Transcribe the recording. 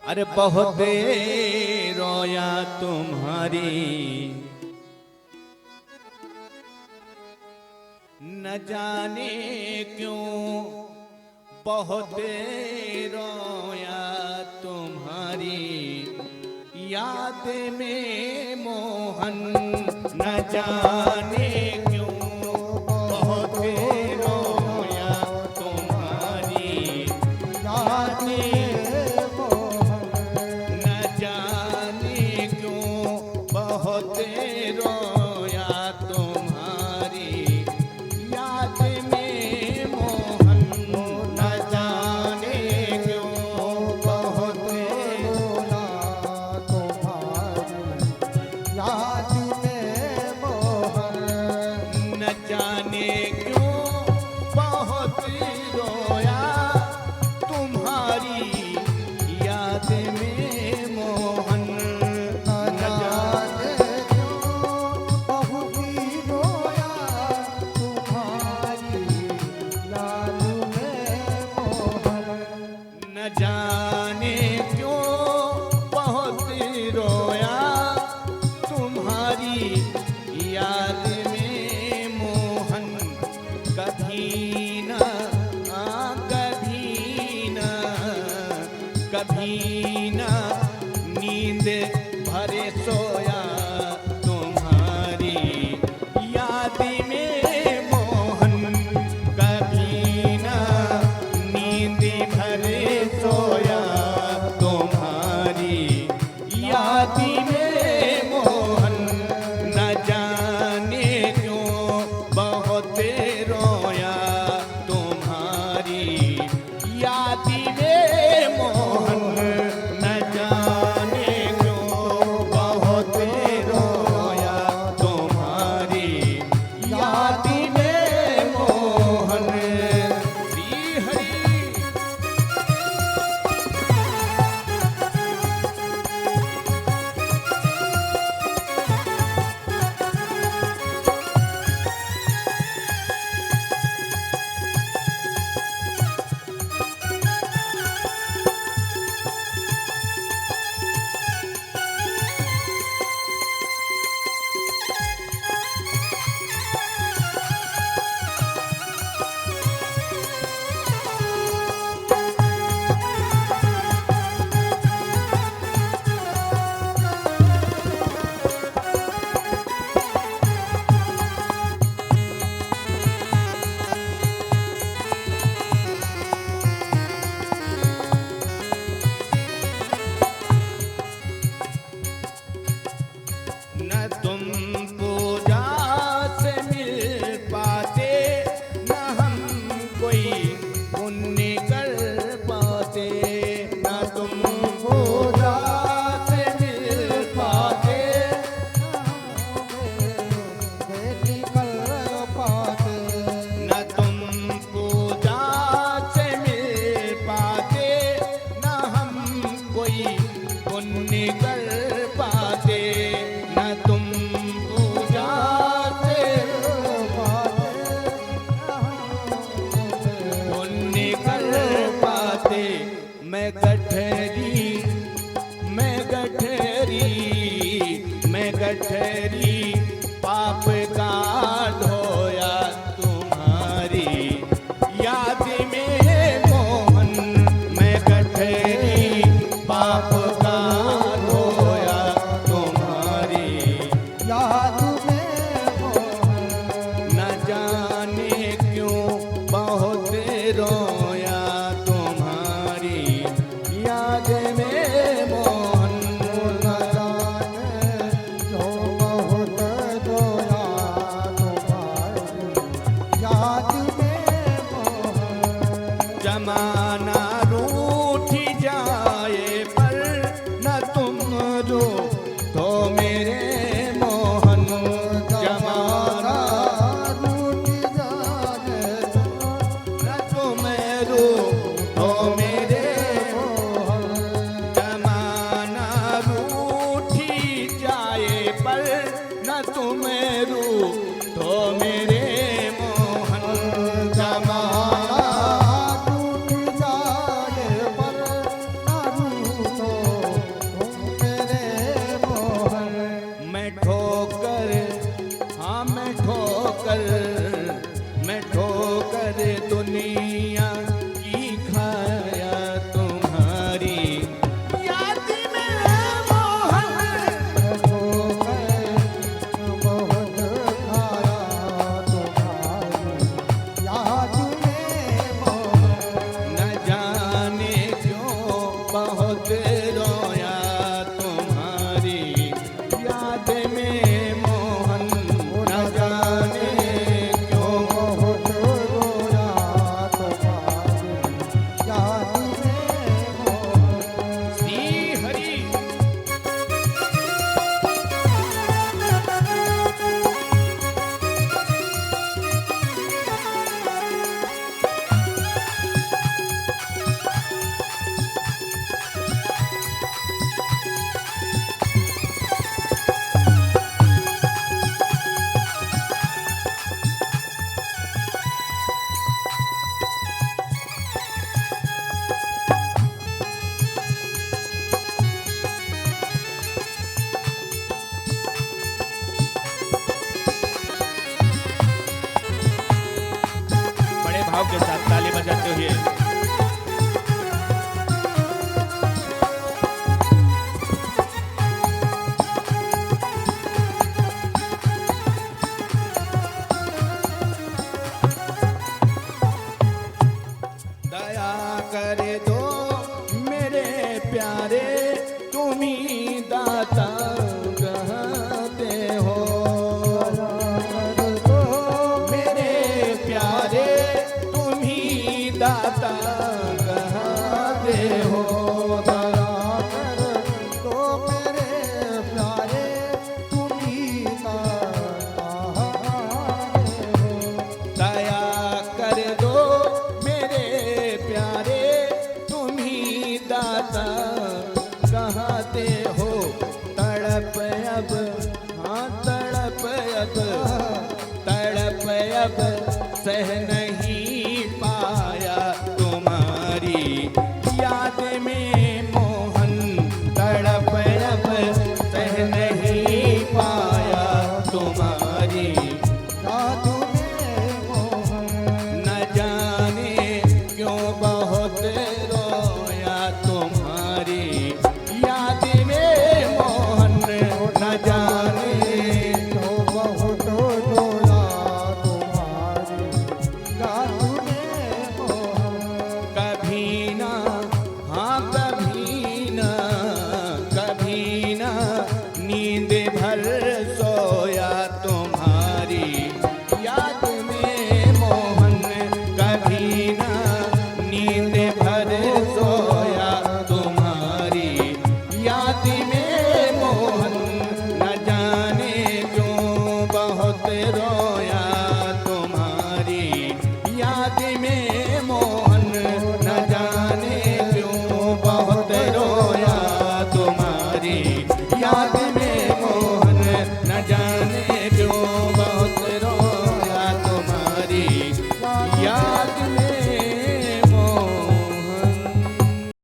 अरे बहुत रोया तुम्हारी न जाने क्यों, बहुत रोया तुम्हारी याद में मोहन, न जाने क्यों बहुत रोया तुम्हारी याद में मोहन, न जाने क्यों बहुत रोया तुम्हारी याद में मोहन, न जाने क्यों बहुत रोया तुम्हारी याद में मोहन, न जाने क्यों बहुत रोया तुम्हारी याद में मोहन, न जाने क्यों बहुत रोया तुम्हारी याद में मोहन, न जाने क्यों बहुत रोया तुम्हारी याद में मोहन, कभी न कभी न नींद भरे सोया तुम्हारी याद में मोहन, कभी न नींद भरे सोया तुम्हारी याद में मोहन, न जाने क्यों बहुत रोया तुम्हारी याद में मोहन, न जाने क्यों बहुत रोया तुम्हारी याद में मोहन। श्री हरि न तुम पूजा से मिल पाते, न हम कोई पुण्य कर पाते, न तुम पूजा से मिल पाते, न तुम पूजा से मिल पाते, न हम कोई पुण्य कर पाते, न तुम पूजा से पुण्य कर पाते, मैं गठरी मैं गठरी मैं गठरी पाप का ढोया तुम्हारी याद में मोहन, मैं गठरी पाप का ढोया तुम्हारी याद में मोहन, न जाने क्यों बहुत रोया तुम्हारी याद में मोहन, न जाने बहुत रोया तुम्हारी याद में मोहन न जाने क्यों बहुत रोया तुम्हारी याद में मोहन। श्री हरि। बड़े भाव के साथ ताली बजाते हुए दया कर दो मेरे प्यारे तुम्ही दाता कहते हो मेरे प्यारे तुम्ही दाता कहते हो दया कर दो मेरे प्यारे तुम्ही दाता हो। दया कर दो मेरे प्यारे तुम्ही दाता कहते हो तड़प अब हाँ तड़प अब सह नहीं पाया तुम्हारी याद में मोहन तड़प अब सह नहीं पाया तुम्हारी याद में मोहन। न जाने क्यों बहुत रोया तुम्हारी याद में मोहन न जाने क्यों बहुत रोया तुम्हारी याद में मोहन। कभी ना हाँ कभी ना नींद भर सोया तुम्हारी याद में मोहन कभी ना नींद भर सोया तुम्हारी याद में मोहन न जाने क्यों बहुत रोया तुम्हारी याद में मोहन न जाने क्यों बहुत रोया तुम्हारी याद में